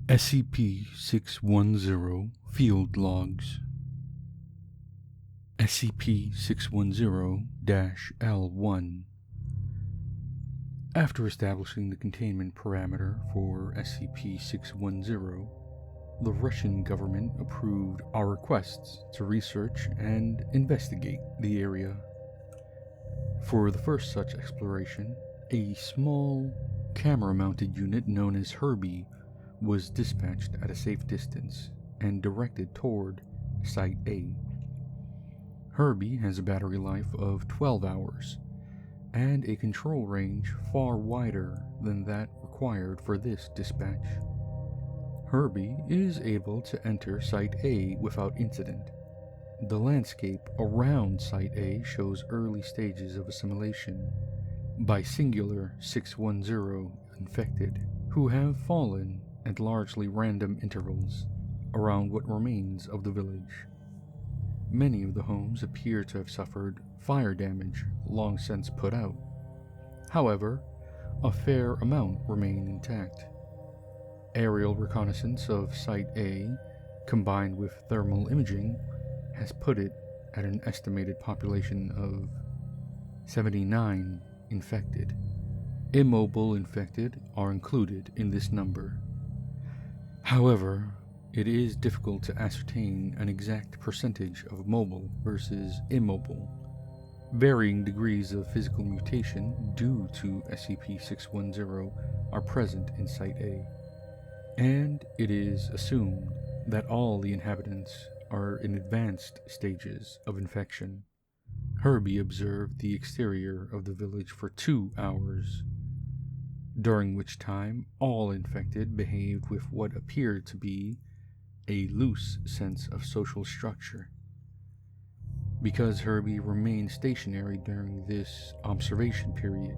SCP-610 Field Logs. SCP-610-L1. After establishing the containment parameter for SCP-610, the Russian government approved our requests to research and investigate the area. For the first such exploration, a small, camera-mounted unit known as Herbie was dispatched at a safe distance and directed toward Site A. Herbie has a battery life of 12 hours and a control range far wider than that required for this dispatch. Herbie is able to enter Site A without incident. The landscape around Site A shows early stages of assimilation by singular 610 infected, who have fallen at largely random intervals around what remains of the village. Many of the homes appear to have suffered fire damage long since put out. However, a fair amount remain intact. Aerial reconnaissance of Site A, combined with thermal imaging, has put it at an estimated population of 79 infected. Immobile infected are included in this number. However, it is difficult to ascertain an exact percentage of mobile versus immobile. Varying degrees of physical mutation due to SCP-610 are present in Site A, and it is assumed that all the inhabitants are in advanced stages of infection. Herbie observed the exterior of the village for 2 hours, during which time all infected behaved with what appeared to be a loose sense of social structure. Because Herbie remained stationary during this observation period,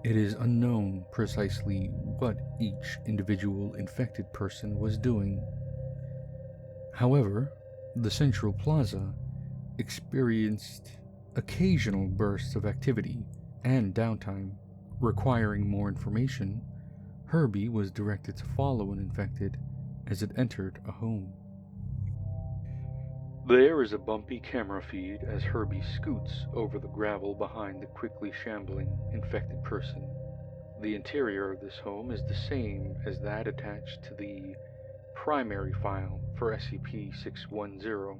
it is unknown precisely what each individual infected person was doing. However, the central plaza experienced occasional bursts of activity and downtime. Requiring more information, Herbie was directed to follow an infected as it entered a home. There is a bumpy camera feed as Herbie scoots over the gravel behind the quickly shambling infected person. The interior of this home is the same as that attached to the primary file for SCP-610.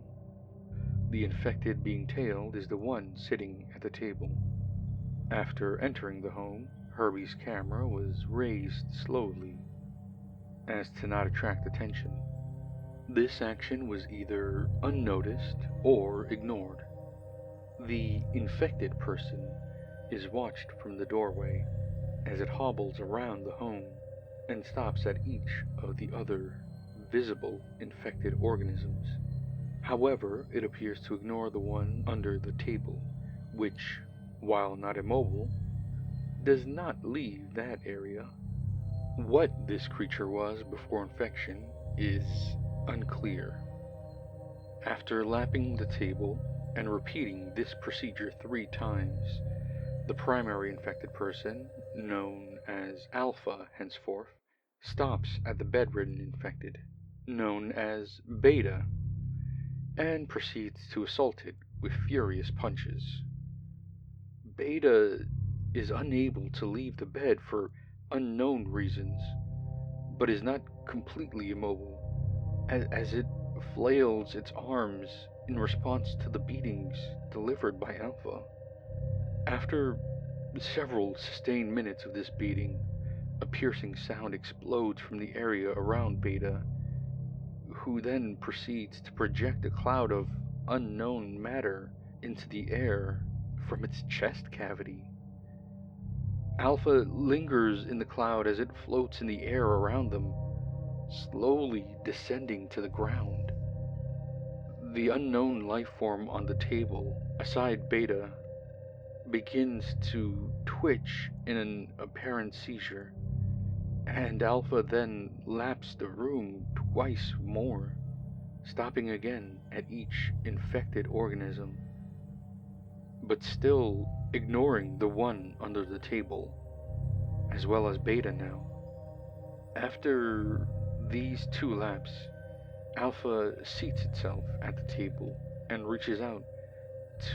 The infected being tailed is the one sitting at the table. After entering the home, Herbie's camera was raised slowly, as to not attract attention. This action was either unnoticed or ignored. The infected person is watched from the doorway as it hobbles around the home and stops at each of the other visible infected organisms. However, it appears to ignore the one under the table, which, while not immobile, does not leave that area. What this creature was before infection is unclear. After lapping the table and repeating this procedure 3 times, the primary infected person, known as Alpha henceforth, stops at the bedridden infected, known as Beta, and proceeds to assault it with furious punches. Beta is unable to leave the bed for unknown reasons, but is not completely immobile, as it flails its arms in response to the beatings delivered by Alpha. After several sustained minutes of this beating, a piercing sound explodes from the area around Beta, who then proceeds to project a cloud of unknown matter into the air from its chest cavity. Alpha lingers in the cloud as it floats in the air around them, slowly descending to the ground. The unknown life form on the table, aside Beta, begins to twitch in an apparent seizure, and Alpha then laps the room twice more, stopping again at each infected organism, but still ignoring the one under the table, as well as Beta now. After these two lapse, Alpha seats itself at the table and reaches out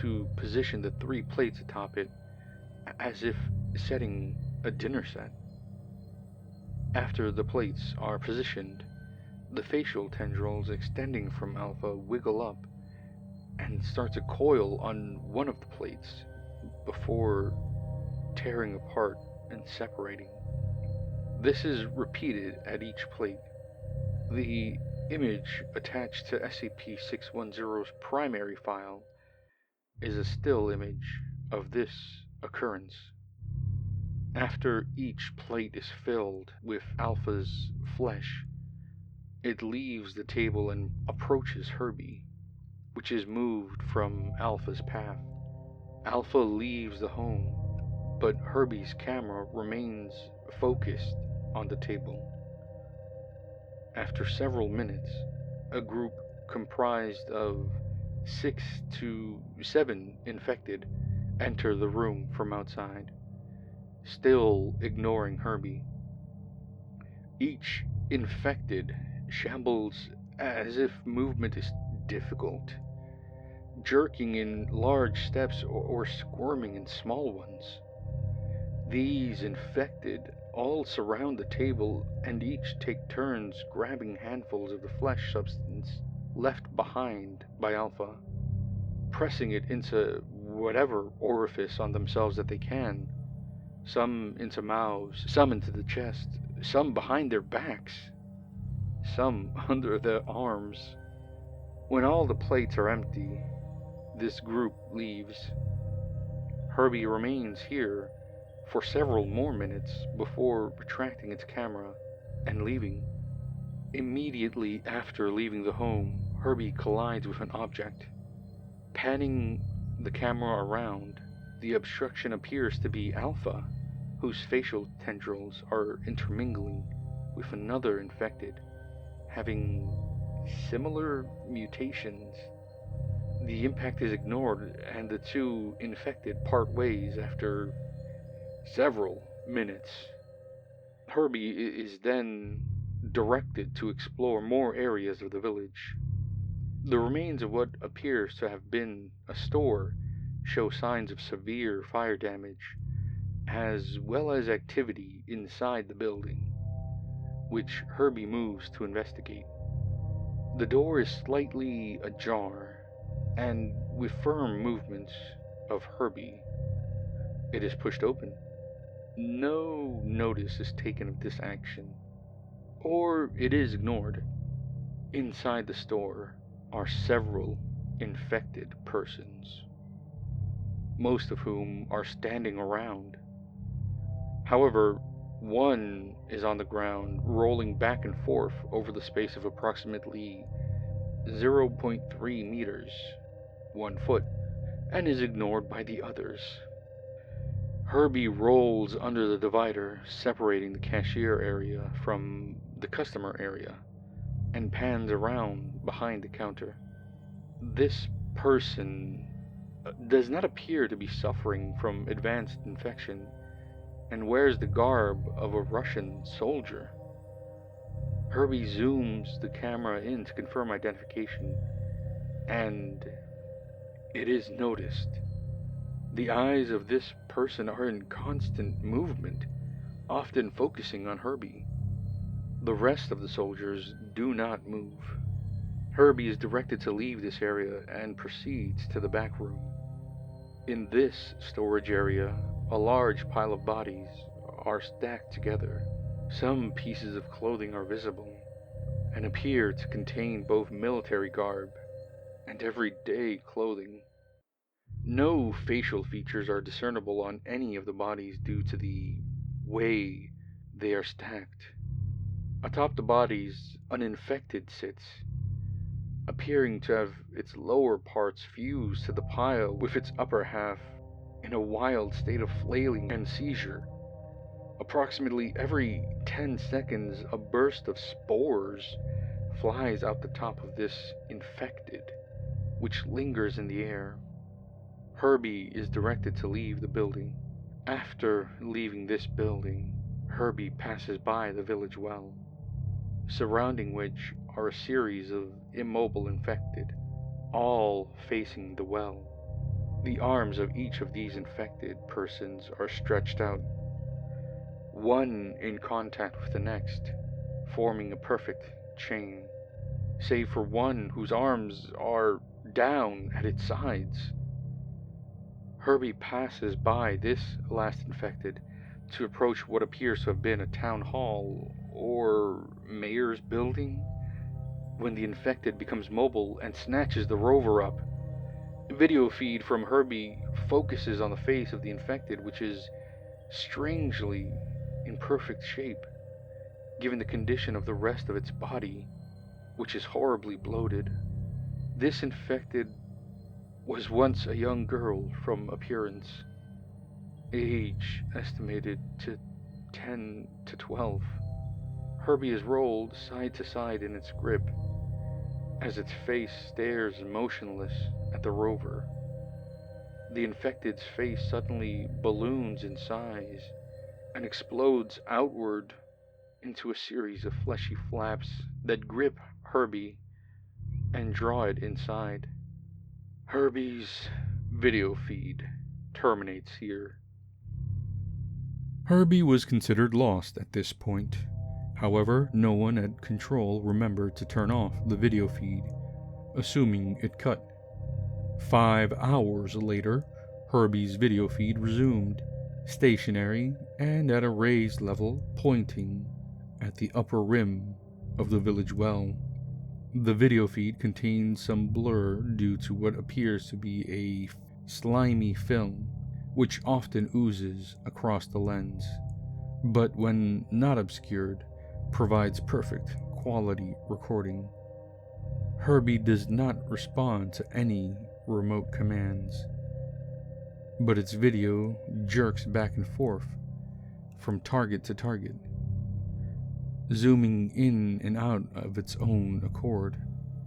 to position the 3 plates atop it as if setting a dinner set. After the plates are positioned, the facial tendrils extending from Alpha wiggle up and start to coil on one of the plates before tearing apart and separating. This is repeated at each plate. The image attached to SCP-610's primary file is a still image of this occurrence. After each plate is filled with Alpha's flesh, it leaves the table and approaches Herbie, which is moved from Alpha's path. Alpha leaves the home, but Herbie's camera remains focused on the table. After several minutes, a group comprised of 6 to 7 infected enter the room from outside, still ignoring Herbie. Each infected shambles as if movement is difficult, jerking in large steps or squirming in small ones. These infected all surround the table and each take turns grabbing handfuls of the flesh substance left behind by Alpha, pressing it into whatever orifice on themselves that they can, some into mouths, some into the chest, some behind their backs, some under their arms. When all the plates are empty, this group leaves. Herbie remains here for several more minutes before retracting its camera and leaving. Immediately after leaving the home, Herbie collides with an object. Panning the camera around, the obstruction appears to be Alpha, whose facial tendrils are intermingling with another infected, having similar mutations. The impact is ignored, and the two infected part ways after several minutes. Herbie is then directed to explore more areas of the village. The remains of what appears to have been a store show signs of severe fire damage, as well as activity inside the building, which Herbie moves to investigate. The door is slightly ajar, and with firm movements of Herbie, it is pushed open. No notice is taken of this action, or it is ignored. Inside the store are several infected persons, most of whom are standing around. However, one is on the ground, rolling back and forth over the space of approximately 0.3 meters, 1 foot, and is ignored by the others. Herbie rolls under the divider separating the cashier area from the customer area and pans around behind the counter. This person does not appear to be suffering from advanced infection and wears the garb of a Russian soldier. Herbie zooms the camera in to confirm identification, and it is noticed. The eyes of this person are in constant movement, often focusing on Herbie. The rest of the soldiers do not move. Herbie is directed to leave this area and proceeds to the back room. In this storage area, a large pile of bodies are stacked together. Some pieces of clothing are visible and appear to contain both military garb and everyday clothing. No facial features are discernible on any of the bodies due to the way they are stacked. Atop the bodies, an infected sits, appearing to have its lower parts fused to the pile with its upper half in a wild state of flailing and seizure. Approximately every 10 seconds, a burst of spores flies out the top of this infected, which lingers in the air. Herbie is directed to leave the building. After leaving this building, Herbie passes by the village well. surrounding which are a series of immobile infected, all facing the well. The arms of each of these infected persons are stretched out, one in contact with the next, forming a perfect chain, save for one whose arms are down at its sides. Herbie passes by this last infected to approach what appears to have been a town hall or mayor's building, when the infected becomes mobile and snatches the rover up. The video feed from Herbie focuses on the face of the infected, which is strangely in perfect shape, given the condition of the rest of its body, which is horribly bloated. This infected was once a young girl from appearance, age estimated to 10 to 12. Herbie is rolled side to side in its grip as its face stares motionless at the rover. The infected's face suddenly balloons in size and explodes outward into a series of fleshy flaps that grip Herbie and draw it inside. Herbie's video feed terminates here. Herbie was considered lost at this point. However, no one at control remembered to turn off the video feed, assuming it cut. 5 hours later, Herbie's video feed resumed, stationary and at a raised level pointing at the upper rim of the village well. The video feed contains some blur due to what appears to be a slimy film, which often oozes across the lens, but when not obscured, provides perfect quality recording. Herbie does not respond to any remote commands, but its video jerks back and forth from target to target, zooming in and out of its own accord.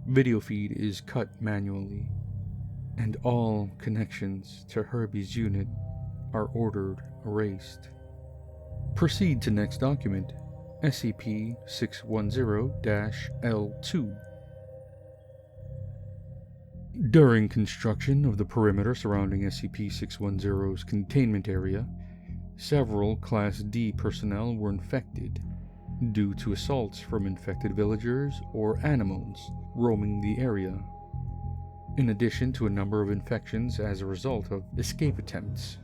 Video feed is cut manually, and all connections to Herbie's unit are ordered erased. Proceed to next document, SCP-610-L2. During construction of the perimeter surrounding SCP-610's containment area, several Class D personnel were infected due to assaults from infected villagers or animals roaming the area, in addition to a number of infections as a result of escape attempts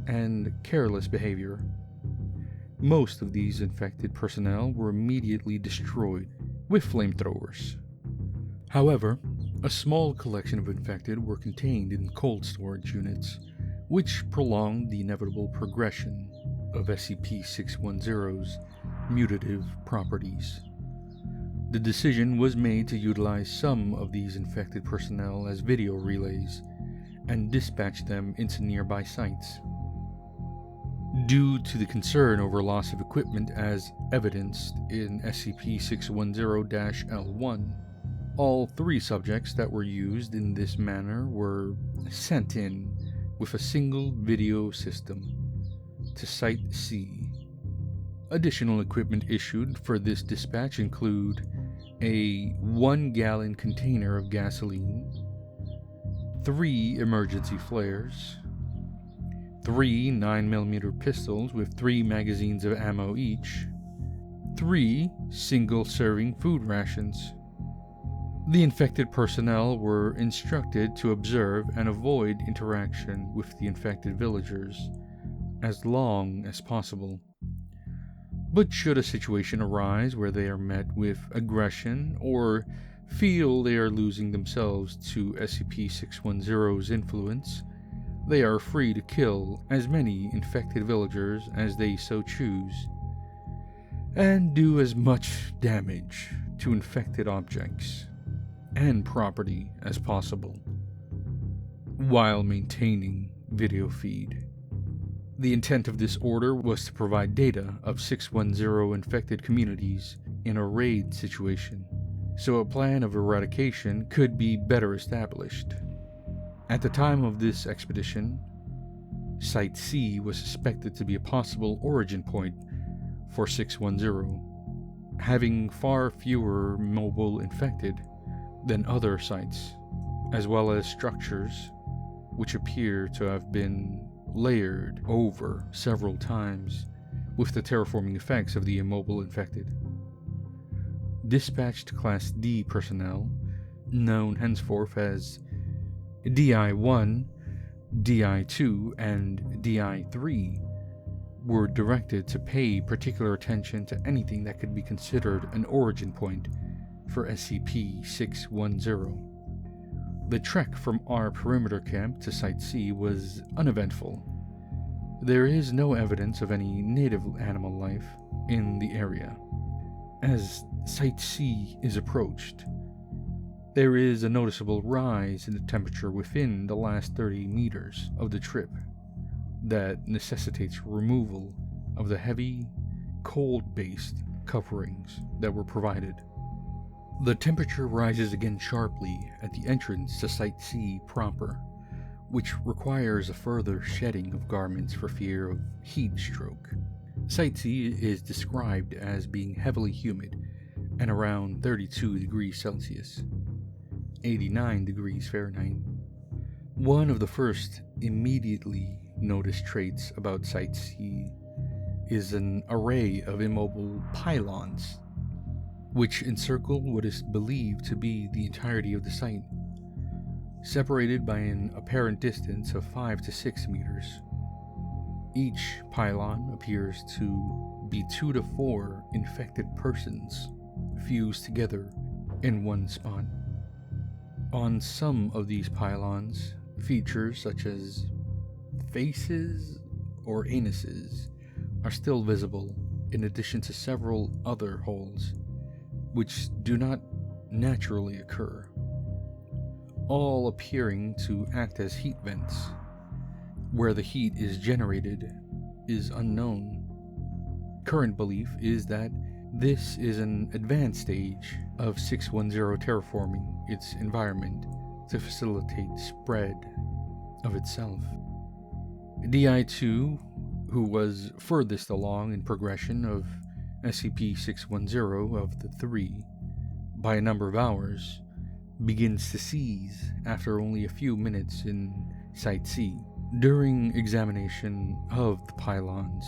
and careless behavior. Most of these infected personnel were immediately destroyed with flamethrowers. However, a small collection of infected were contained in cold storage units, which prolonged the inevitable progression of SCP-610's mutative properties. The decision was made to utilize some of these infected personnel as video relays and dispatch them into nearby sites. Due to the concern over loss of equipment as evidenced in SCP-610-L1, all 3 subjects that were used in this manner were sent in with a single video system to Site C. Additional equipment issued for this dispatch include a 1-gallon container of gasoline, 3 emergency flares, 3 9mm pistols with 3 magazines of ammo each, 3 single-serving food rations. The infected personnel were instructed to observe and avoid interaction with the infected villagers as long as possible. But should a situation arise where they are met with aggression or feel they are losing themselves to SCP-610's influence, they are free to kill as many infected villagers as they so choose, and do as much damage to infected objects and property as possible, while maintaining video feed. The intent of this order was to provide data of 610 infected communities in a raid situation, so a plan of eradication could be better established. At the time of this expedition, Site C was suspected to be a possible origin point for 610. having far fewer mobile infected than other sites, as well as structures which appear to have been layered over several times with the terraforming effects of the immobile infected. Dispatched Class D personnel, known henceforth as DI-1, DI-2, and DI-3, were directed to pay particular attention to anything that could be considered an origin point for SCP-610. The trek from our perimeter camp to Site C was uneventful. There is no evidence of any native animal life in the area. As Site C is approached, there is a noticeable rise in the temperature within the last 30 meters of the trip that necessitates removal of the heavy, cold-based coverings that were provided. The temperature rises again sharply at the entrance to Site C proper, which requires a further shedding of garments for fear of heat stroke. Site C is described as being heavily humid and around 32 degrees Celsius, 89 degrees Fahrenheit. One of the first immediately noticed traits about Site C is an array of immobile pylons, which encircle what is believed to be the entirety of the site, separated by an apparent distance of 5 to 6 meters. Each pylon appears to be 2 to 4 infected persons fused together in one spot. On some of these pylons, features such as faces or anuses are still visible, in addition to several other holes which do not naturally occur, all appearing to act as heat vents. Where the heat is generated is unknown. Current belief is that this is an advanced stage of 610 terraforming its environment to facilitate spread of itself. DI-2, who was furthest along in progression of SCP-610 of the three by a number of hours, begins to seize after only a few minutes in Site C. During examination of the pylons,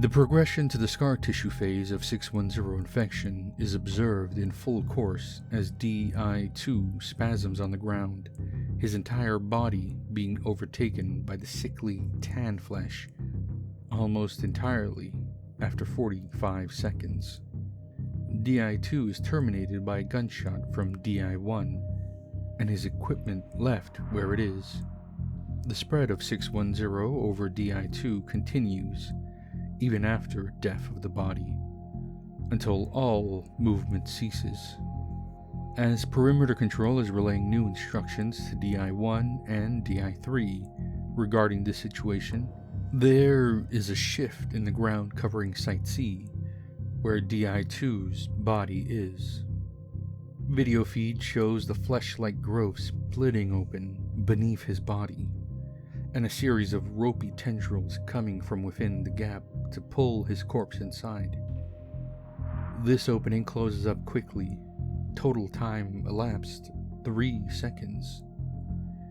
the progression to the scar tissue phase of 610 infection is observed in full course as DI-2 spasms on the ground, his entire body being overtaken by the sickly tan flesh almost entirely after 45 seconds. DI-2 is terminated by a gunshot from DI-1, and his equipment left where it is. The spread of 610 over DI-2 continues, even after death of the body, until all movement ceases. As perimeter control is relaying new instructions to DI-1 and DI-3 regarding this situation, there is a shift in the ground covering Site C, where DI-2's body is. Video feed shows the flesh-like growth splitting open beneath his body, and a series of ropey tendrils coming from within the gap to pull his corpse inside. This opening closes up quickly. Total time elapsed 3 seconds.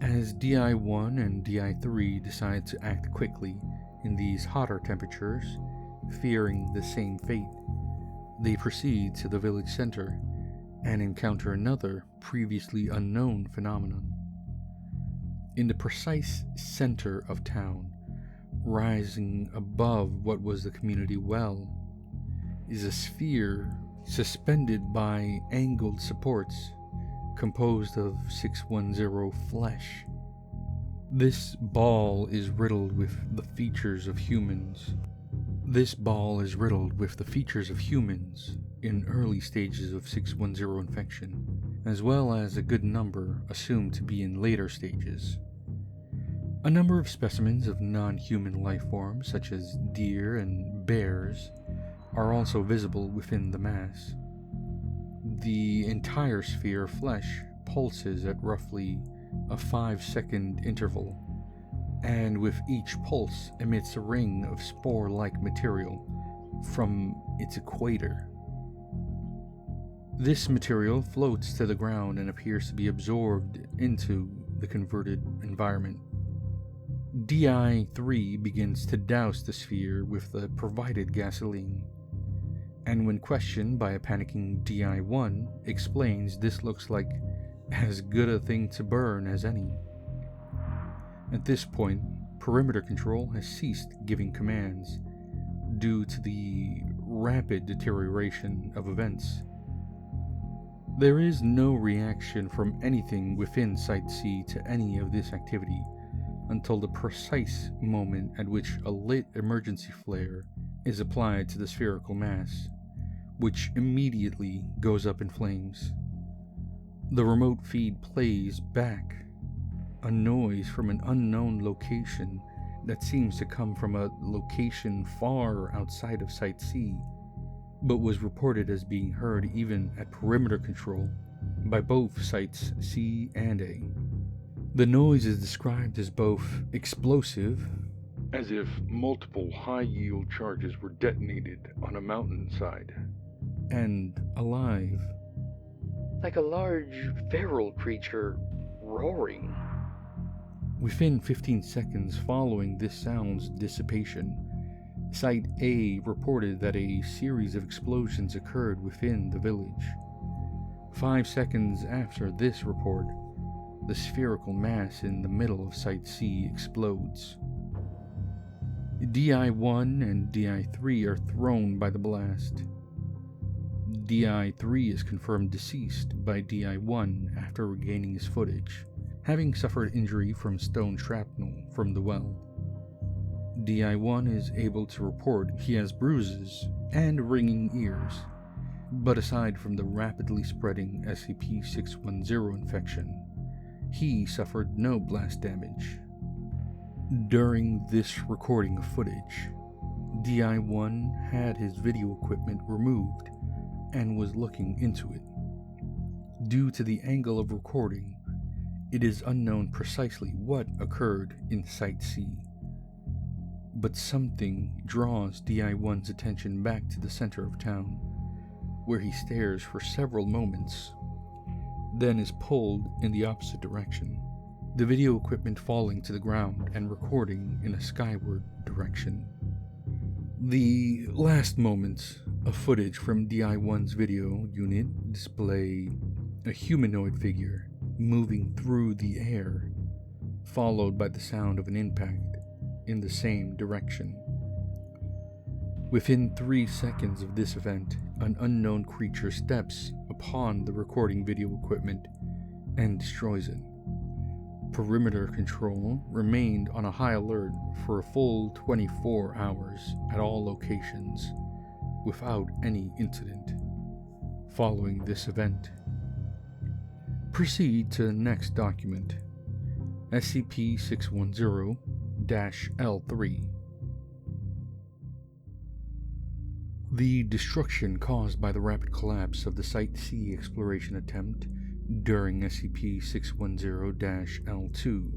As DI-1 and DI-3 decide to act quickly in these hotter temperatures, fearing the same fate, they proceed to the village center and encounter another previously unknown phenomenon. In the precise center of town, rising above what was the community well, is a sphere suspended by angled supports composed of 610 flesh. This ball is riddled with the features of humans. In early stages of 610 infection, as well as a good number assumed to be in later stages. A number of specimens of non-human life forms, such as deer and bears, are also visible within the mass. The entire sphere of flesh pulses at roughly a 5-second interval, and with each pulse emits a ring of spore-like material from its equator. This material floats to the ground and appears to be absorbed into the converted environment. DI-3 begins to douse the sphere with the provided gasoline, and when questioned by a panicking DI-1, explains this looks like as good a thing to burn as any. At this point, perimeter control has ceased giving commands due to the rapid deterioration of events. There is no reaction from anything within Site C to any of this activity until the precise moment at which a lit emergency flare is applied to the spherical mass, which immediately goes up in flames. The remote feed plays back a noise from an unknown location that seems to come from a location far outside of Site C, but was reported as being heard even at perimeter control by both Sites C and A. The noise is described as both explosive, as if multiple high-yield charges were detonated on a mountainside, and alive, like a large feral creature roaring. Within 15 seconds following this sound's dissipation, Site A reported that a series of explosions occurred within the village. 5 seconds after this report, the spherical mass in the middle of Site C explodes. DI-1 and DI-3 are thrown by the blast. DI-3 is confirmed deceased by DI-1 after regaining his footage, having suffered injury from stone shrapnel from the well. DI-1 is able to report he has bruises and ringing ears, but aside from the rapidly spreading SCP-610 infection, he suffered no blast damage. During this recording of footage, DI-1 had his video equipment removed and was looking into it. Due to the angle of recording, it is unknown precisely what occurred in Site C, but something draws DI-1's attention back to the center of town, where he stares for several moments, then is pulled in the opposite direction, the video equipment falling to the ground and recording in a skyward direction. The last moments of footage from DI-1's video unit display a humanoid figure moving through the air, followed by the sound of an impact in the same direction. Within 3 seconds of this event, an unknown creature steps upon the recording video equipment and destroys it. Perimeter control remained on a high alert for a full 24 hours at all locations without any incident. Following this event, proceed to next document, SCP-610-L3. The destruction caused by the rapid collapse of the Site C exploration attempt during SCP-610-L2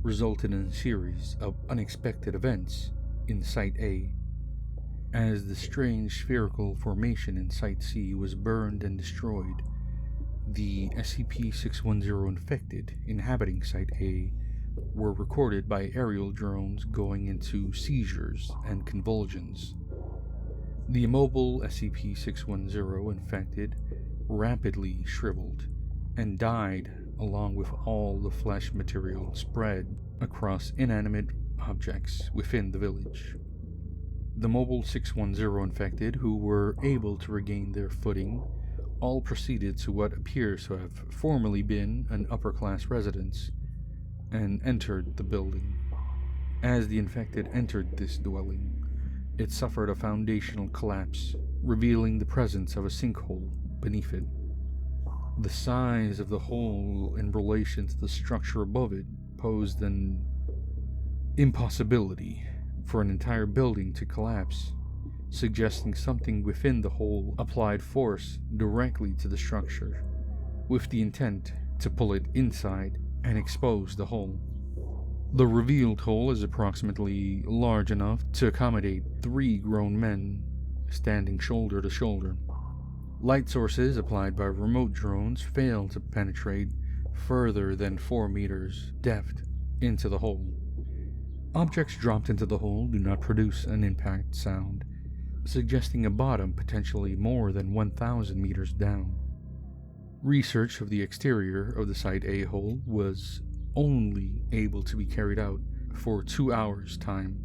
resulted in a series of unexpected events in Site A. As the strange spherical formation in Site C was burned and destroyed, the SCP-610 infected inhabiting Site A were recorded by aerial drones going into seizures and convulsions. The immobile SCP-610 infected rapidly shriveled and died along with all the flesh material spread across inanimate objects within the village. The mobile 610 infected, who were able to regain their footing, all proceeded to what appears to have formerly been an upper-class residence and entered the building. As the infected entered this dwelling, it suffered a foundational collapse, revealing the presence of a sinkhole beneath it. The size of the hole in relation to the structure above it posed an impossibility for an entire building to collapse, suggesting something within the hole applied force directly to the structure, with the intent to pull it inside and expose the hole. The revealed hole is approximately large enough to accommodate 3 grown men standing shoulder to shoulder. Light sources applied by remote drones failed to penetrate further than 4 meters depth into the hole. Objects dropped into the hole do not produce an impact sound, suggesting a bottom potentially more than 1,000 meters down. Research of the exterior of the Site A hole was only able to be carried out for 2 hours' time.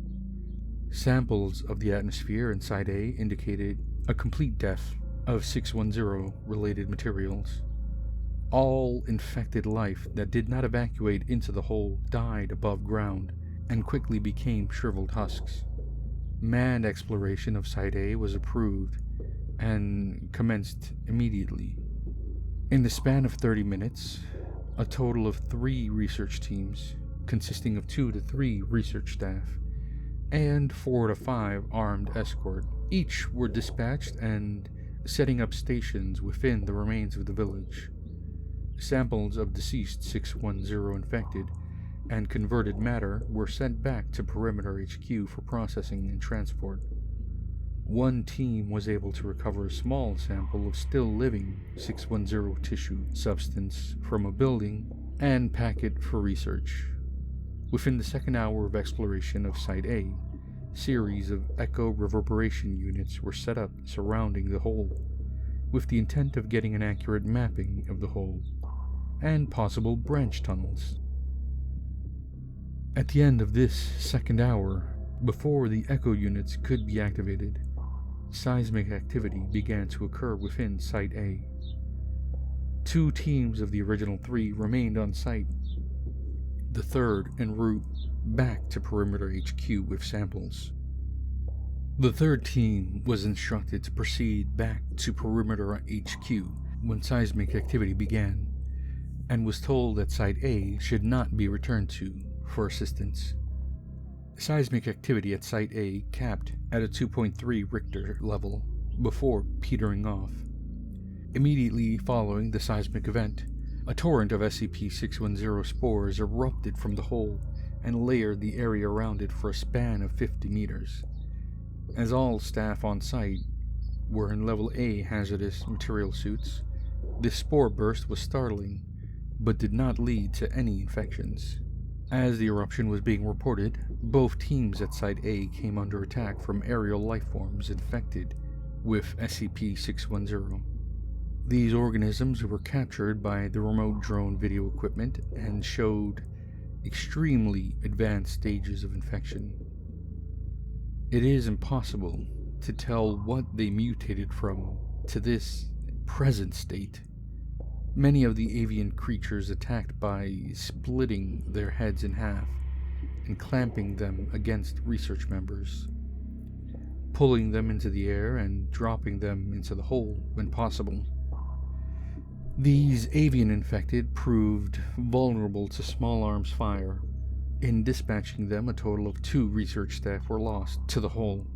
Samples of the atmosphere in Site A indicated a complete death of 610 related materials. All infected life that did not evacuate into the hole died above ground and quickly became shriveled husks. Manned exploration of Site A was approved and commenced immediately. In the span of 30 minutes, a total of 3 research teams, consisting of 2 to 3 research staff, and 4 to 5 armed escort, each were dispatched and setting up stations within the remains of the village. Samples of deceased 610 infected and converted matter were sent back to Perimeter HQ for processing and transport. One team was able to recover a small sample of still living 610 tissue substance from a building and pack it for research. Within the second hour of exploration of Site A, series of echo reverberation units were set up surrounding the hole, with the intent of getting an accurate mapping of the hole and possible branch tunnels. At the end of this second hour, before the echo units could be activated, seismic activity began to occur within Site A. 2 teams of the original 3 remained on site, the third en route back to Perimeter HQ with samples. The third team was instructed to proceed back to Perimeter HQ when seismic activity began, and was told that Site A should not be returned to for assistance. Seismic activity at Site A capped at a 2.3 Richter level before petering off. Immediately following the seismic event, a torrent of SCP-610 spores erupted from the hole and layered the area around it for a span of 50 meters. As all staff on site were in Level A hazardous material suits, this spore burst was startling, but did not lead to any infections. As the eruption was being reported, both teams at Site A came under attack from aerial lifeforms infected with SCP-610. These organisms were captured by the remote drone video equipment and showed extremely advanced stages of infection. It is impossible to tell what they mutated from to this present state. Many of the avian creatures attacked by splitting their heads in half and clamping them against research members, pulling them into the air and dropping them into the hole when possible. These avian infected proved vulnerable to small arms fire. In dispatching them, a total of 2 research staff were lost to the hole,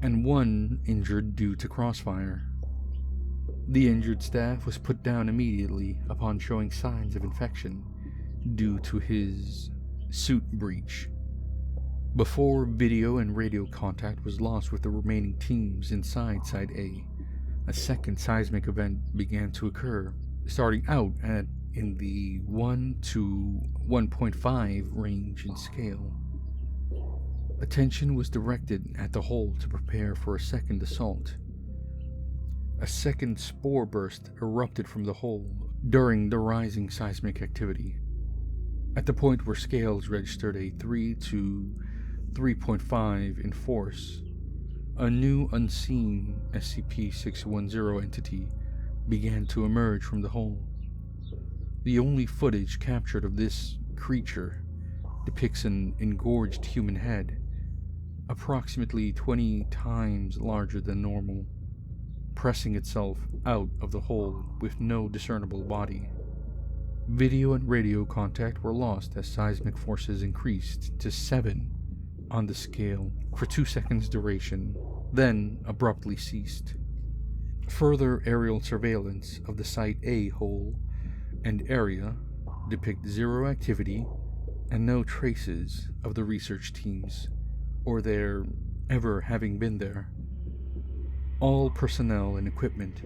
and 1 injured due to crossfire. The injured staff was put down immediately upon showing signs of infection due to his suit breach. Before video and radio contact was lost with the remaining teams inside Site A, a second seismic event began to occur, starting out in the 1 to 1.5 range in scale. Attention was directed at the hole to prepare for a second assault. A second spore burst erupted from the hole during the rising seismic activity. At the point where scales registered a 3 to 3.5 in force, a new unseen SCP-610 entity began to emerge from the hole. The only footage captured of this creature depicts an engorged human head, approximately 20 times larger than normal, pressing itself out of the hole with no discernible body. Video and radio contact were lost as seismic forces increased to 7 on the scale for 2 seconds duration, then abruptly ceased. Further aerial surveillance of the Site A hole and area depict 0 activity and no traces of the research teams or their ever having been there. All personnel and equipment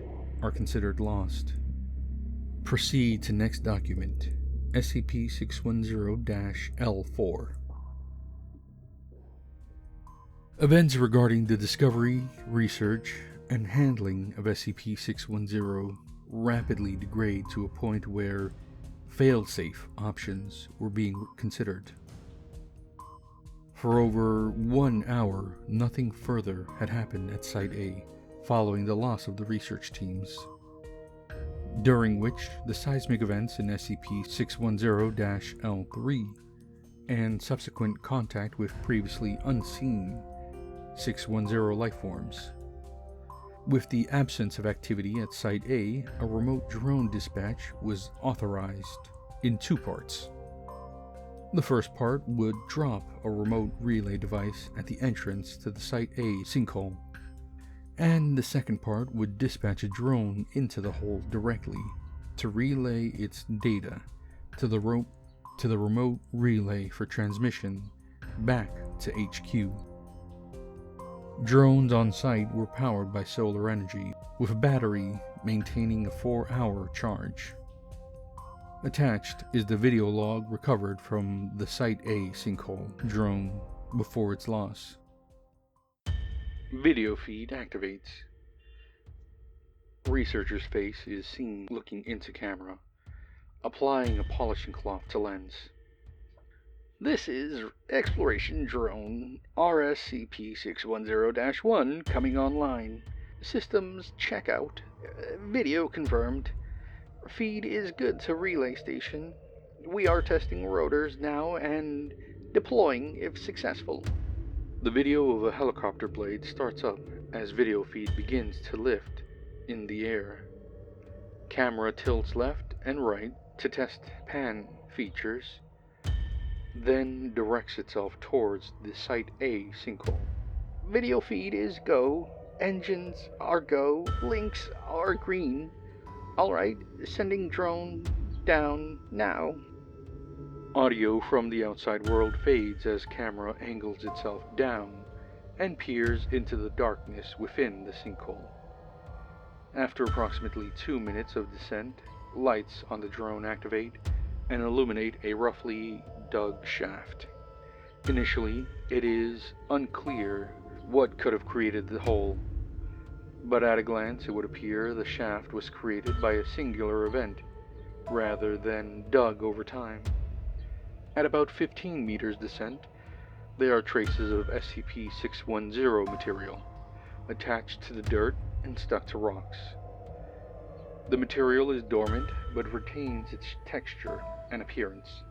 are considered lost. Proceed to next document, SCP-610-L4. Events regarding the discovery, research, and handling of SCP-610 rapidly degrade to a point where fail-safe options were being considered. For over 1 hour, nothing further had happened at Site A following the loss of the research teams, during which the seismic events in SCP-610-L3 and subsequent contact with previously unseen 610 lifeforms. With the absence of activity at Site A, a remote drone dispatch was authorized in 2 parts. The first part would drop a remote relay device at the entrance to the Site A sinkhole, and the second part would dispatch a drone into the hole directly to relay its data to the remote relay for transmission back to HQ. Drones on site were powered by solar energy, with a battery maintaining a 4-hour charge. Attached is the video log recovered from the Site A sinkhole drone before its loss. Video feed activates. Researcher's face is seen looking into camera, applying a polishing cloth to lens. This is Exploration Drone RSCP-610-1 coming online. Systems checkout. Video confirmed. Feed is good to relay station. We are testing rotors now and deploying if successful. The video of a helicopter blade starts up as video feed begins to lift in the air. Camera tilts left and right to test pan features, then directs itself towards the Site A sinkhole. Video feed is go. Engines are go. Links are green. Alright, sending drone down now. Audio from the outside world fades as camera angles itself down and peers into the darkness within the sinkhole. After approximately 2 minutes of descent, lights on the drone activate and illuminate a roughly dug shaft. Initially, it is unclear what could have created the hole, but at a glance it would appear the shaft was created by a singular event, rather than dug over time. At about 15 meters descent, there are traces of SCP-610 material, attached to the dirt and stuck to rocks. The material is dormant, but retains its texture and appearance,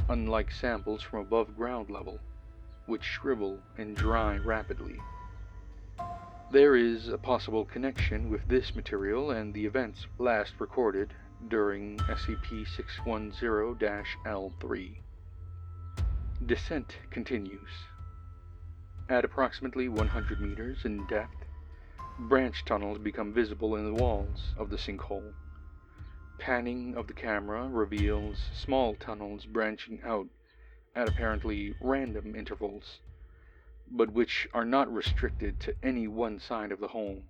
unlike samples from above ground level, which shrivel and dry rapidly. There is a possible connection with this material and the events last recorded during SCP-610-L3. Descent continues. At approximately 100 meters in depth, branch tunnels become visible in the walls of the sinkhole. Panning of the camera reveals small tunnels branching out at apparently random intervals, but which are not restricted to any one side of the hole.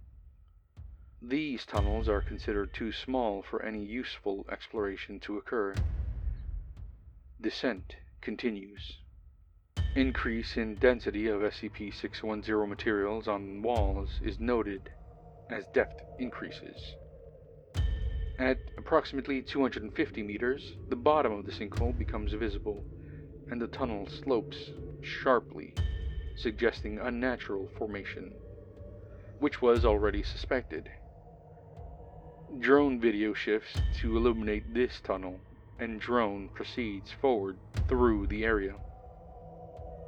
These tunnels are considered too small for any useful exploration to occur. Descent continues. Increase in density of SCP-610 materials on walls is noted as depth increases. At approximately 250 meters, the bottom of the sinkhole becomes visible, and the tunnel slopes sharply, suggesting unnatural formation, which was already suspected. Drone video shifts to illuminate this tunnel, and drone proceeds forward through the area.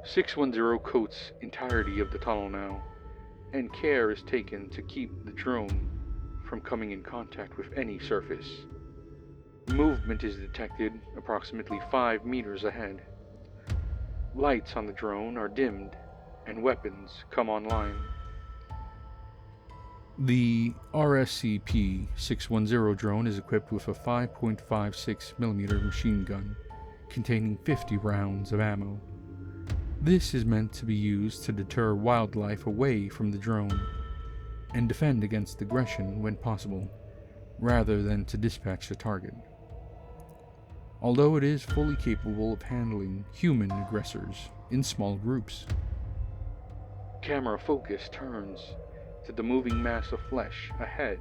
610 coats entirety of the tunnel now, and care is taken to keep the drone from coming in contact with any surface. Movement is detected approximately 5 meters ahead. Lights on the drone are dimmed, and weapons come online. The RSCP-610 drone is equipped with a 5.56mm machine gun, containing 50 rounds of ammo. This is meant to be used to deter wildlife away from the drone. and defend against aggression when possible, rather than to dispatch the target. Although it is fully capable of handling human aggressors in small groups. Camera focus turns to the moving mass of flesh ahead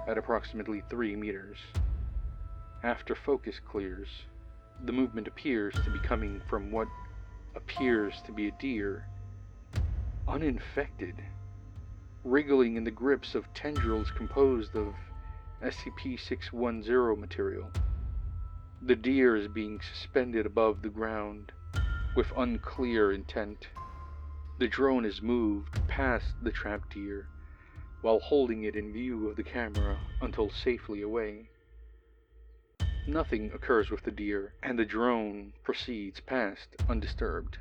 at approximately 3 meters. After focus clears, the movement appears to be coming from what appears to be a deer, uninfected, wriggling in the grips of tendrils composed of SCP-610 material. The deer is being suspended above the ground with unclear intent. The drone is moved past the trapped deer while holding it in view of the camera until safely away. Nothing occurs with the deer, and the drone proceeds past undisturbed.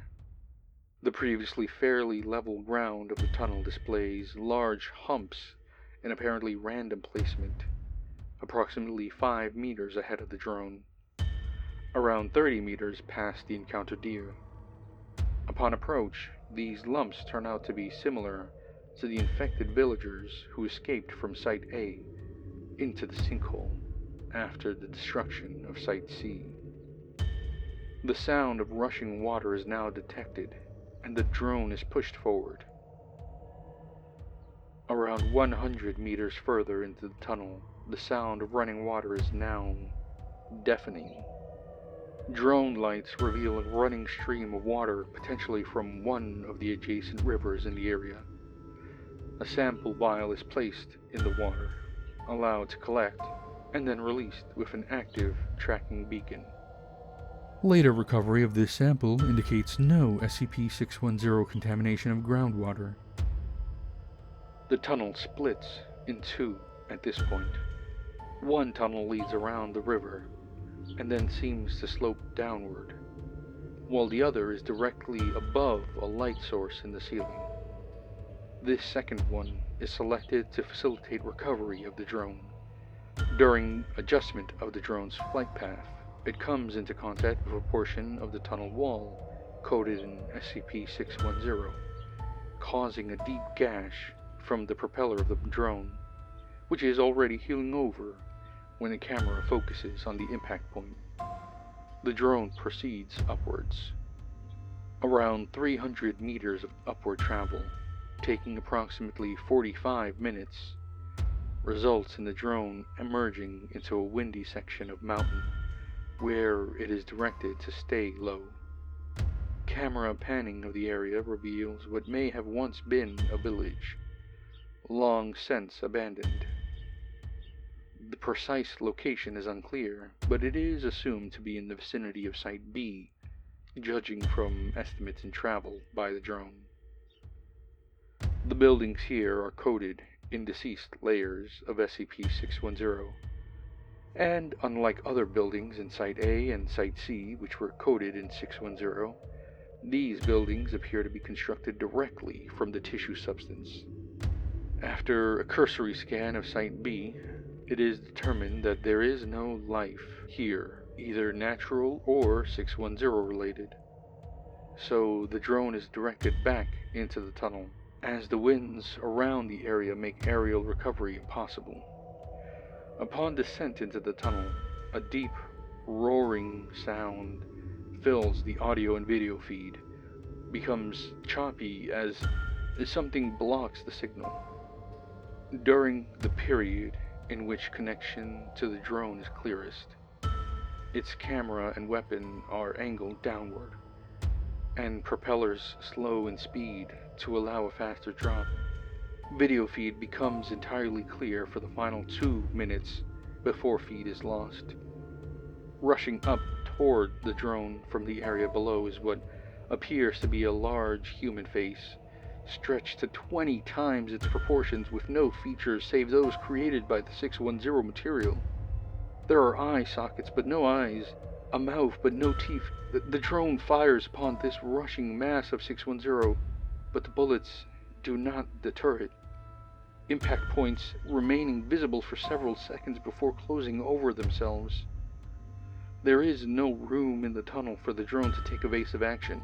The previously fairly level ground of the tunnel displays large humps in apparently random placement, approximately 5 meters ahead of the drone, around 30 meters past the encountered deer. Upon approach, these lumps turn out to be similar to the infected villagers who escaped from Site A into the sinkhole after the destruction of Site C. The sound of rushing water is now detected, and the drone is pushed forward. Around 100 meters further into the tunnel, the sound of running water is now deafening. Drone lights reveal a running stream of water, potentially from one of the adjacent rivers in the area. A sample vial is placed in the water, allowed to collect, and then released with an active tracking beacon. Later recovery of this sample indicates no SCP-610 contamination of groundwater. The tunnel splits in two at this point. One tunnel leads around the river and then seems to slope downward, while the other is directly above a light source in the ceiling. This second one is selected to facilitate recovery of the drone. During adjustment of the drone's flight path, it comes into contact with a portion of the tunnel wall coded in SCP-610, causing a deep gash from the propeller of the drone, which is already healing over when the camera focuses on the impact point. The drone proceeds upwards. Around 300 meters of upward travel, taking approximately 45 minutes, results in the drone emerging into a windy section of mountain where it is directed to stay low. Camera panning of the area reveals what may have once been a village, long since abandoned. The precise location is unclear, but it is assumed to be in the vicinity of Site B, judging from estimates in travel by the drone. The buildings here are coded in deceased layers of SCP-610, and unlike other buildings in Site A and Site C, which were coded in 610, these buildings appear to be constructed directly from the tissue substance. After a cursory scan of Site B, it is determined that there is no life here, either natural or 610 related. So the drone is directed back into the tunnel, as the winds around the area make aerial recovery impossible. Upon descent into the tunnel, a deep, roaring sound fills the audio and video feed, becomes choppy as something blocks the signal. During the period in which connection to the drone is clearest, its camera and weapon are angled downward, and propellers slow in speed to allow a faster drop. Video feed becomes entirely clear for the final 2 minutes before feed is lost. Rushing up toward the drone from the area below is what appears to be a large human face, stretched to 20 times its proportions with no features save those created by the 610 material. There are eye sockets but no eyes, a mouth but no teeth. The drone fires upon this rushing mass of 610, but the bullets do not deter it, impact points remaining visible for several seconds before closing over themselves. There is no room in the tunnel for the drone to take evasive action,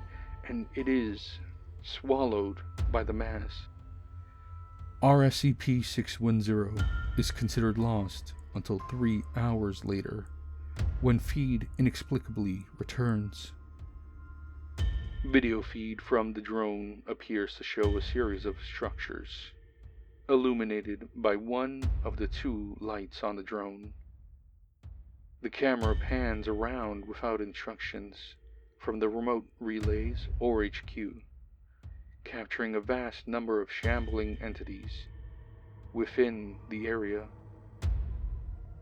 and it is swallowed by the mass. SCP-610 is considered lost until 3 hours later, when feed inexplicably returns. Video feed from the drone appears to show a series of structures, illuminated by one of the 2 lights on the drone. The camera pans around without instructions from the remote relays or HQ, capturing a vast number of shambling entities within the area.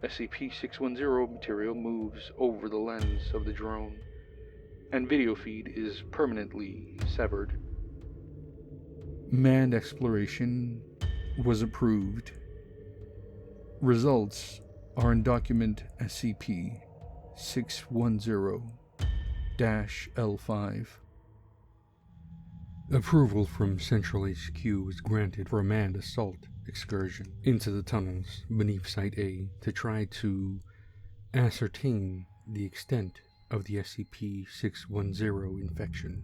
SCP-610 material moves over the lens of the drone, and video feed is permanently severed. Manned exploration was approved. Results are in document SCP-610-L5. Approval from Central HQ was granted for a manned assault excursion into the tunnels beneath Site A to try to ascertain the extent of the SCP-610 infection.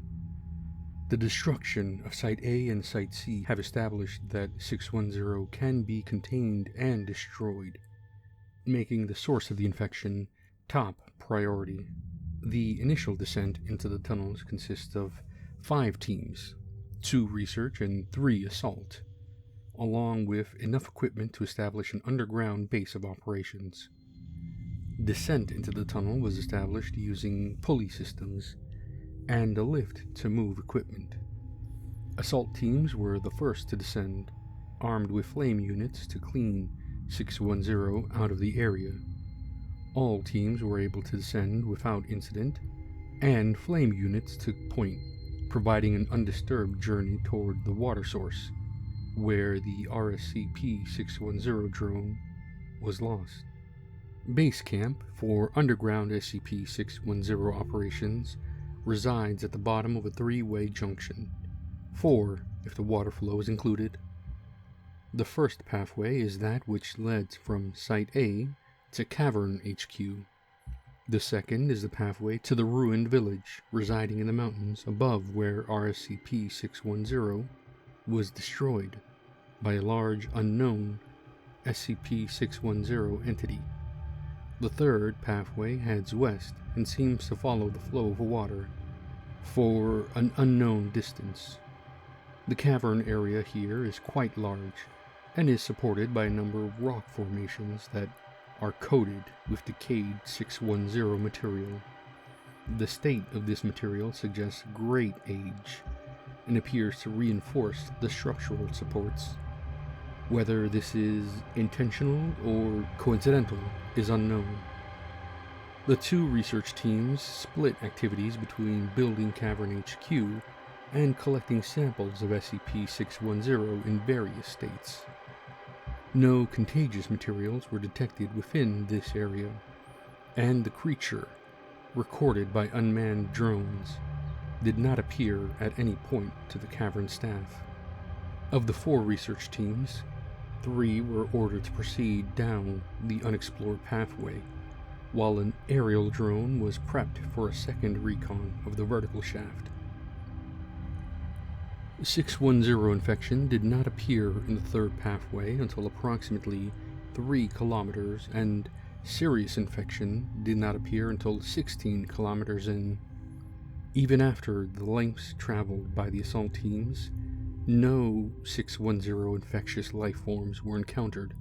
The destruction of Site A and Site C have established that 610 can be contained and destroyed, making the source of the infection top priority. The initial descent into the tunnels consists of 5 teams, 2 research and 3 assault, along with enough equipment to establish an underground base of operations. Descent into the tunnel was established using pulley systems and a lift to move equipment. Assault teams were the first to descend, armed with flame units to clean 610 out of the area. All teams were able to descend without incident, and flame units took point, providing an undisturbed journey toward the water source, where the SCP-610 drone was lost. Base camp for underground SCP-610 operations resides at the bottom of a 3-way junction, 4 if the water flow is included. The first pathway is that which led from Site A to Cavern HQ. The second is the pathway to the ruined village residing in the mountains above where SCP-610 was destroyed by a large unknown SCP-610 entity. The third pathway heads west and seems to follow the flow of water for an unknown distance. The cavern area here is quite large and is supported by a number of rock formations that are coated with decayed 610 material. The state of this material suggests great age and appears to reinforce the structural supports. Whether this is intentional or coincidental is unknown. The 2 research teams split activities between building Cavern HQ and collecting samples of SCP-610 in various states. No contagious materials were detected within this area, and the creature, recorded by unmanned drones, did not appear at any point to the cavern staff. Of the 4 research teams, 3 were ordered to proceed down the unexplored pathway, while an aerial drone was prepped for a second recon of the vertical shaft. 610 infection did not appear in the third pathway until approximately 3 kilometers, and serious infection did not appear until 16 kilometers in. Even after the lengths traveled by the assault teams, no 610 infectious life forms were encountered,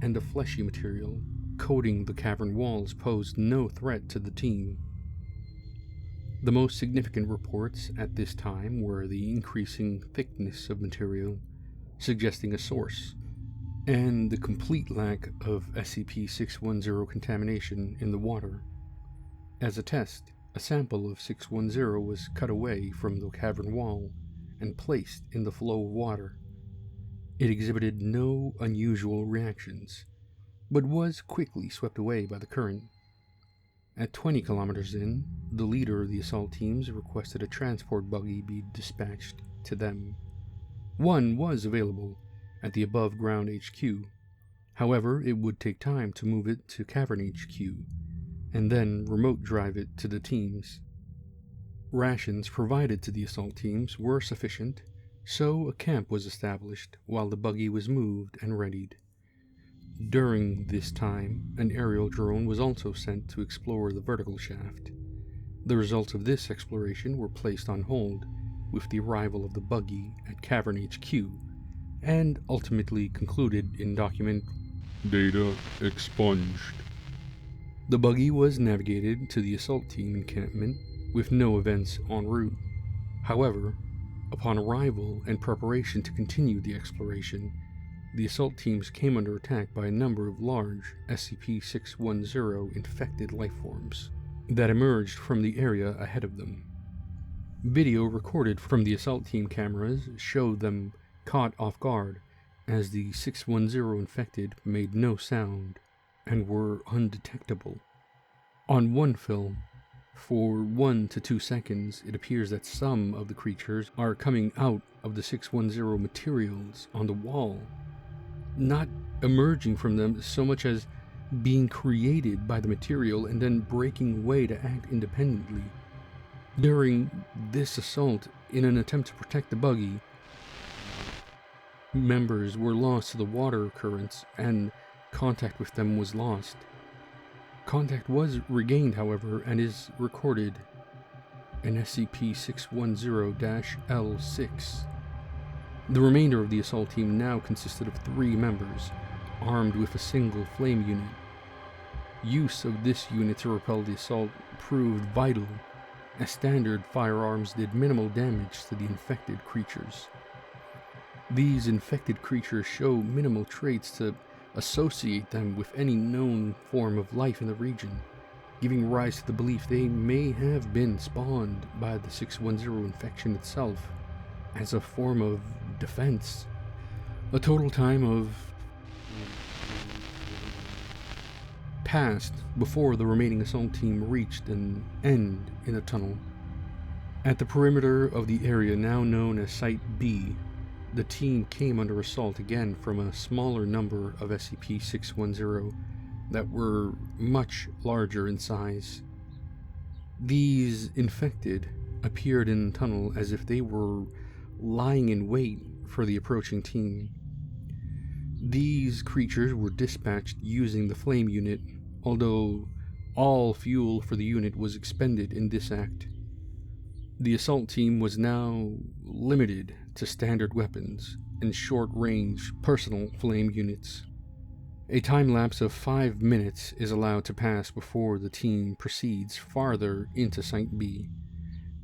and the fleshy material coating the cavern walls posed no threat to the team. The most significant reports at this time were the increasing thickness of material, suggesting a source, and the complete lack of SCP-610 contamination in the water. As a test, a sample of 610 was cut away from the cavern wall and placed in the flow of water. It exhibited no unusual reactions, but was quickly swept away by the current. At 20 kilometers in, the leader of the assault teams requested a transport buggy be dispatched to them. One was available at the above-ground HQ. However, it would take time to move it to Cavern HQ, and then remote drive it to the teams. Rations provided to the assault teams were sufficient, So a camp was established while the buggy was moved and readied. During this time, an aerial drone was also sent to explore the vertical shaft. The results of this exploration were placed on hold with the arrival of the buggy at Cavern HQ, and ultimately concluded in document Data expunged. The buggy was navigated to the assault team encampment with no events en route. However, upon arrival and preparation to continue the exploration, the assault teams came under attack by a number of large SCP-610 infected lifeforms that emerged from the area ahead of them. Video recorded from the assault team cameras showed them caught off guard as the 610 infected made no sound and were undetectable. On one film, for 1 to 2 seconds, it appears that some of the creatures are coming out of the 610 materials on the wall, not emerging from them so much as being created by the material and then breaking away to act independently. During this assault, in an attempt to protect the buggy, members were lost to the water currents and contact with them was lost. Contact was regained, however, and is recorded in SCP-610-L6. The remainder of the assault team now consisted of 3 members, armed with a single flame unit. Use of this unit to repel the assault proved vital, as standard firearms did minimal damage to the infected creatures. These infected creatures show minimal traits to associate them with any known form of life in the region, giving rise to the belief they may have been spawned by the 610 infection itself as a form of defense. A total time of passed before the remaining assault team reached an end in a tunnel. At the perimeter of the area now known as Site B, the team came under assault again from a smaller number of SCP-610 that were much larger in size. These infected appeared in the tunnel as if they were lying in wait for the approaching team. These creatures were dispatched using the flame unit, although all fuel for the unit was expended in this act. The assault team was now limited to standard weapons and short-range personal flame units. A time lapse of 5 minutes is allowed to pass before the team proceeds farther into Site B,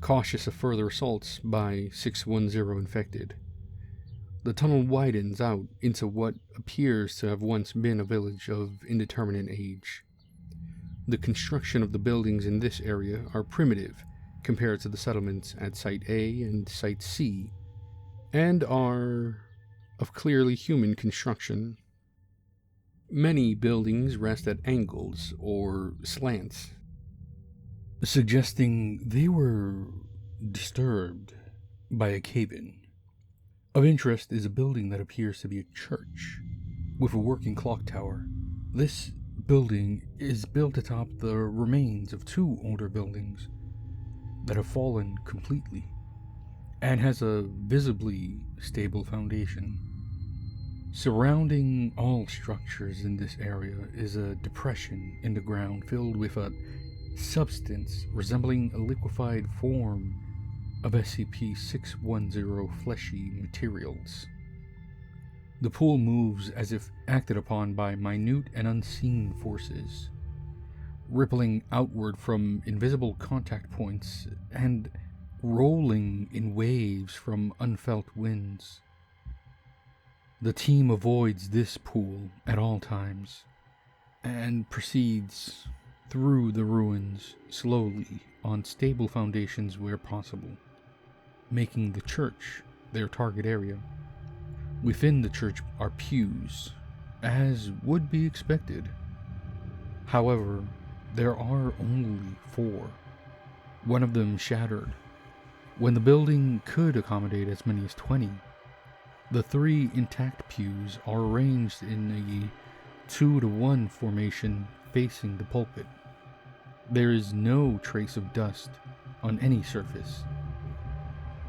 cautious of further assaults by 610 infected. The tunnel widens out into what appears to have once been a village of indeterminate age. The construction of the buildings in this area are primitive compared to the settlements at Site A and Site C, and are of clearly human construction. Many buildings rest at angles or slants, suggesting they were disturbed by a cave-in. Of interest is a building that appears to be a church, with a working clock tower. This building is built atop the remains of 2 older buildings that have fallen completely, and has a visibly stable foundation. Surrounding all structures in this area is a depression in the ground filled with a substance resembling a liquefied form of SCP-610 fleshy materials. The pool moves as if acted upon by minute and unseen forces, rippling outward from invisible contact points and rolling in waves from unfelt winds. The team avoids this pool at all times and proceeds through the ruins slowly on stable foundations where possible, making the church their target area. Within the church are pews, as would be expected. However, there are only 4, one of them shattered, when the building could accommodate as many as 20. The 3 intact pews are arranged in a 2-to-1 formation facing the pulpit. There is no trace of dust on any surface.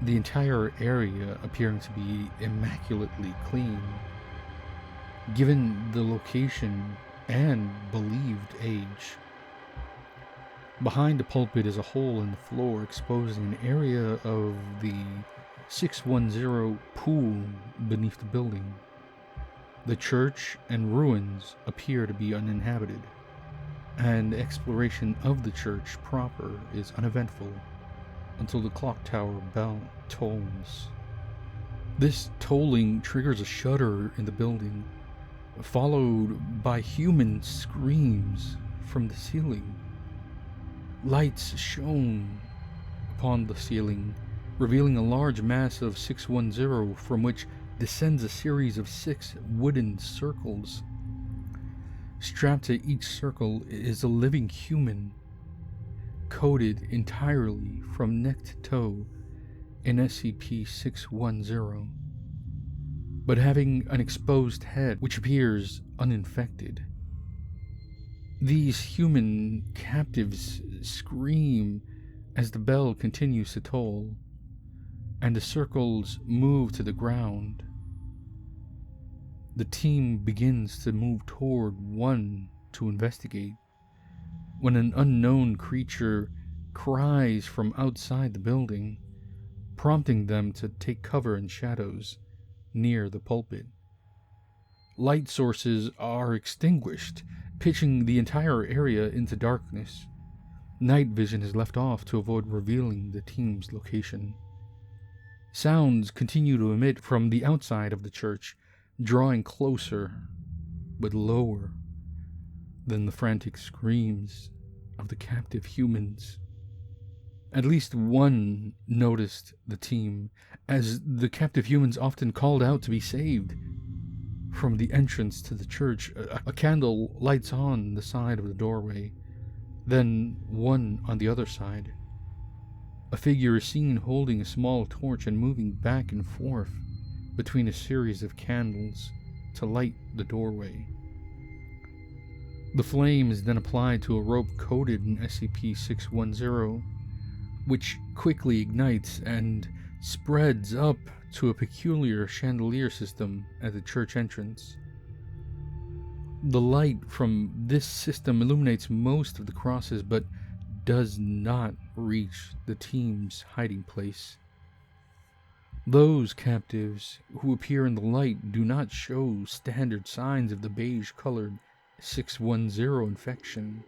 the entire area appearing to be immaculately clean, given the location and believed age. Behind the pulpit is a hole in the floor exposing an area of the 610 pool beneath the building. The church and ruins appear to be uninhabited, and exploration of the church proper is uneventful until the clock tower bell tolls. This tolling triggers a shudder in the building, followed by human screams from the ceiling. Lights shone upon the ceiling, revealing a large mass of 610 from which descends a series of 6 wooden circles. Strapped to each circle is a living human, coated entirely from neck to toe in SCP-610, but having an exposed head which appears uninfected. These human captives scream as the bell continues to toll, and the circles move to the ground. The team begins to move toward one to investigate, when an unknown creature cries from outside the building, prompting them to take cover in shadows near the pulpit. Light sources are extinguished, pitching the entire area into darkness. Night vision is left off to avoid revealing the team's location. Sounds continue to emit from the outside of the church, drawing closer, but lower than the frantic screams of the captive humans. At least one noticed the team, as the captive humans often called out to be saved. From the entrance to the church, a candle lights on the side of the doorway, then one on the other side. A figure is seen holding a small torch and moving back and forth between a series of candles to light the doorway. The flame is then applied to a rope coated in SCP-610, which quickly ignites and spreads up to a peculiar chandelier system at the church entrance. The light from this system illuminates most of the crosses, but does not reach the team's hiding place. Those captives who appear in the light do not show standard signs of the beige-colored 610 infection,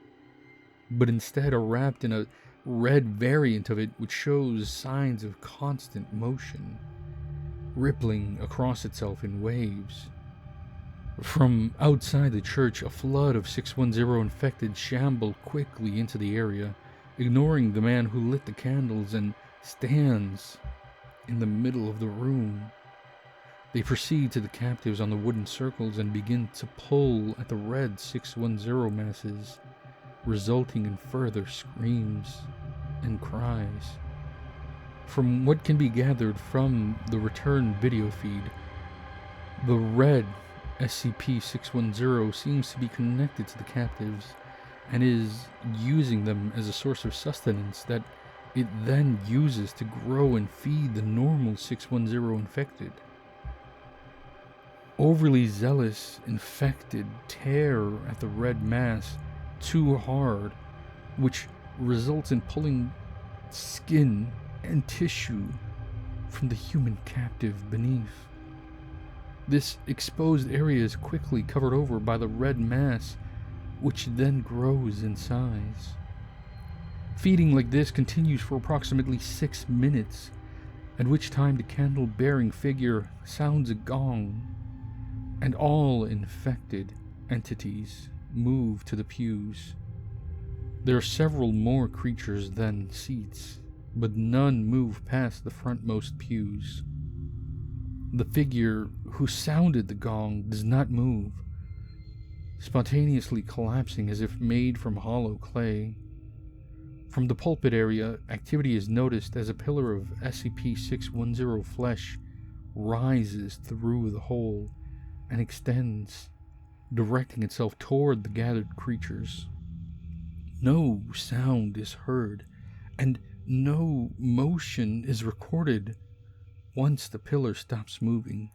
but instead are wrapped in a red variant of it which shows signs of constant motion, rippling across itself in waves. From outside the church, a flood of 610 infected shamble quickly into the area, ignoring the man who lit the candles and stands in the middle of the room. They proceed to the captives on the wooden circles and begin to pull at the red 610 masses, resulting in further screams and cries. From what can be gathered from the return video feed, the red SCP-610 seems to be connected to the captives and is using them as a source of sustenance that it then uses to grow and feed the normal 610 infected. Overly zealous infected tear at the red mass too hard, which results in pulling skin and tissue from the human captive beneath. This exposed area is quickly covered over by the red mass, which then grows in size. Feeding like this continues for approximately 6 minutes, at which time the candle-bearing figure sounds a gong, and all infected entities move to the pews. There are several more creatures than seats, but none move past the frontmost pews. The figure who sounded the gong does not move, spontaneously collapsing as if made from hollow clay. From the pulpit area, activity is noticed as a pillar of SCP-610 flesh rises through the hole and extends, directing itself toward the gathered creatures. No sound is heard, and no motion is recorded once the pillar stops moving.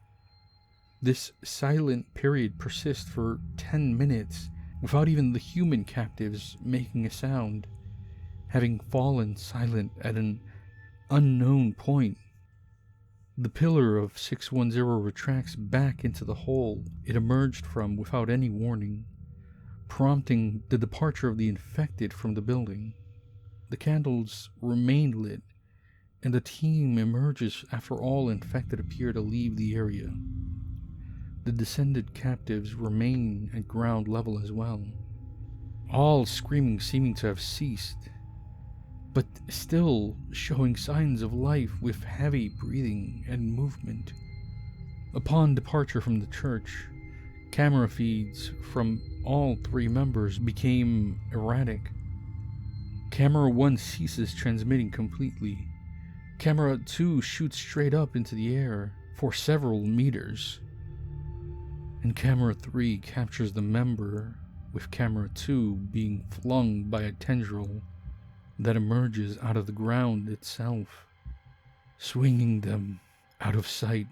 This silent period persists for 10 minutes without even the human captives making a sound, having fallen silent at an unknown point. The pillar of 610 retracts back into the hole it emerged from without any warning, prompting the departure of the infected from the building. The candles remain lit, and the team emerges after all infected appear to leave the area. The descended captives remain at ground level as well, all screaming seeming to have ceased, but still showing signs of life with heavy breathing and movement. Upon departure from the church, camera feeds from all 3 members became erratic. Camera 1 ceases transmitting completely. Camera 2 shoots straight up into the air for several meters, and Camera 3 captures the member, with Camera 2 being flung by a tendril that emerges out of the ground itself, swinging them out of sight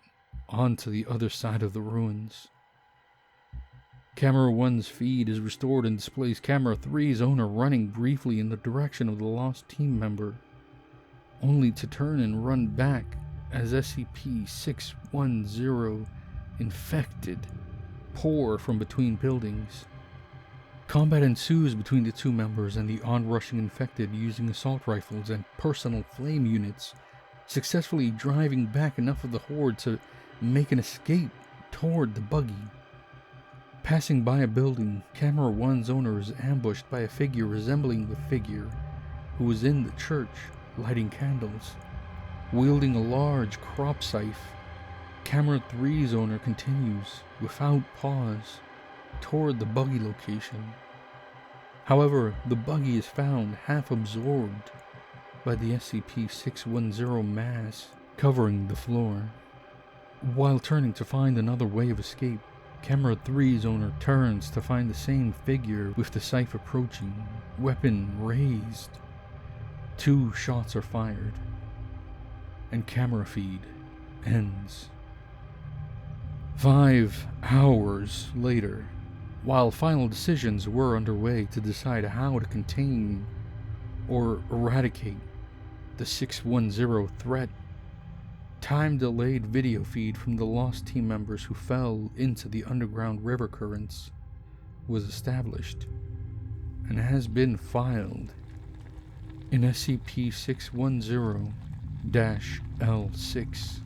onto the other side of the ruins. Camera 1's feed is restored and displays Camera 3's owner running briefly in the direction of the lost team member, only to turn and run back as SCP-610 infected pour from between buildings. Combat ensues between the 2 members and the onrushing infected using assault rifles and personal flame units, successfully driving back enough of the horde to make an escape toward the buggy. Passing by a building, Camera 1's owner is ambushed by a figure resembling the figure who was in the church, lighting candles. Wielding a large crop scythe, Camera 3's owner continues, without pause, toward the buggy location. However, the buggy is found half absorbed by the SCP-610 mass covering the floor. While turning to find another way of escape, Camera 3's owner turns to find the same figure with the scythe approaching, weapon raised. 2 shots are fired, and camera feed ends. 5 hours later, while final decisions were underway to decide how to contain or eradicate the 610 threat, time-delayed video feed from the lost team members who fell into the underground river currents was established and has been filed in SCP-610-L6.